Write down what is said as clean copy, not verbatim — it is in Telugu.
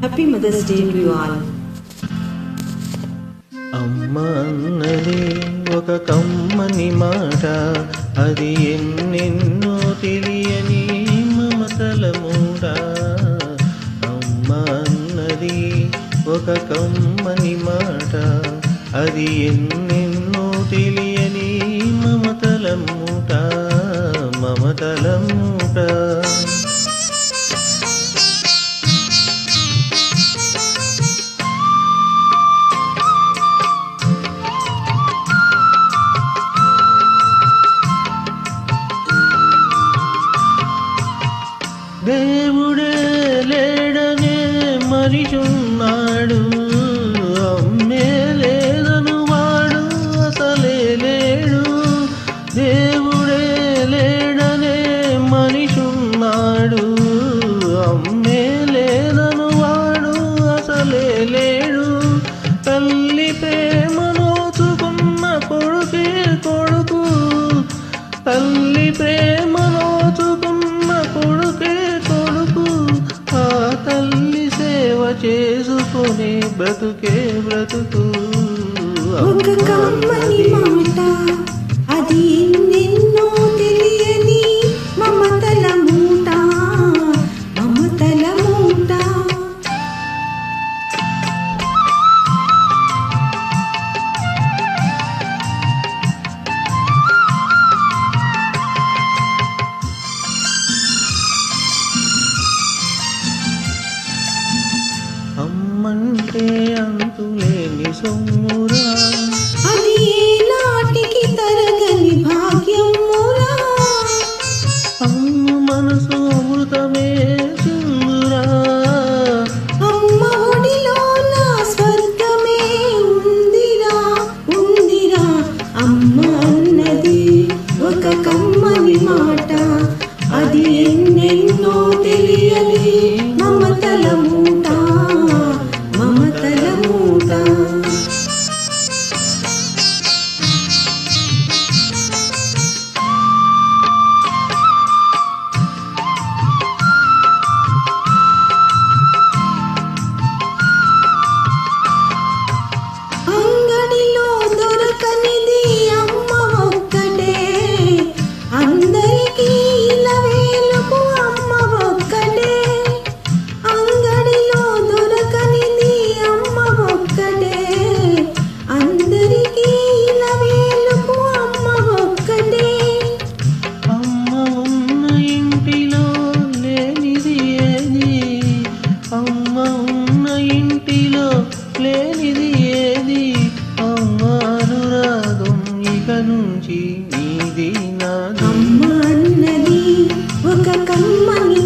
Happy Mother's Day to you all. అమ్మ అన్నది ఒక కమ్మని మాట, అది ఎన్నెన్నో తెలియని మమతల మూట. అమ్మ అన్నది ఒక కమ్మని మాట, అది ఎన్నెన్నో తెలియని మమతల మూట, మమతల మూట. దేవుడే లేడనే మనిషున్నాడు, అమ్మే లేదను వాడు అసలే లేడు. దేవుడే లేడనే మనిషున్నాడు, అమ్మే లేదను వాడు అసలే లేడు. తల్లి ప్రేమనోచుకున్న కొడుకే కొడుకు, తల్లి ప్రేమనోచుకున్న కొడుకే కొడుకు. ఆ తల్లి సేవ చేసుకునే బ్రతుకే బ్రతుకు. ఒక కమ్మని మాట, అది ఎన్నెన్నో తెలియని మమతల మూట, మమతల మూట. అమ్మంటే అంతులేని సొమ్మురా, అది ఏనాటికి తరగని భాగ్యమురా. అమ్మ మనసు అమృతమే సింధురా. అమ్మ ఒడిలో నా స్వర్గమే ఉందిరా, ఉందిరా. అమ్మ అన్నది ఒక కమ్మని మాట, అది ఎన్నెన్నో తెలియని మమతల మూట, మమతల మూట. అంగడిలో దొరకనిది అమ్మ ఒక్కటే, అందరికీ ఇలవేలుపు అమ్మ ఒక్కటే. అంగడిలో దొరకనిది అమ్మ ఒక్కటే, అందరికీ ఇలవేలుపు అమ్మ ఒక్కటే. అమ్మ ఉన్న ఇంటిలో లేనిది ఏది, అమ్మ ఉన్న ఇంటిలో లేనిది ఏది. అమ్మ అనురాగం ఇక నుంచి నీది నాది. అమ్మ అన్నది ఒక కమ్మని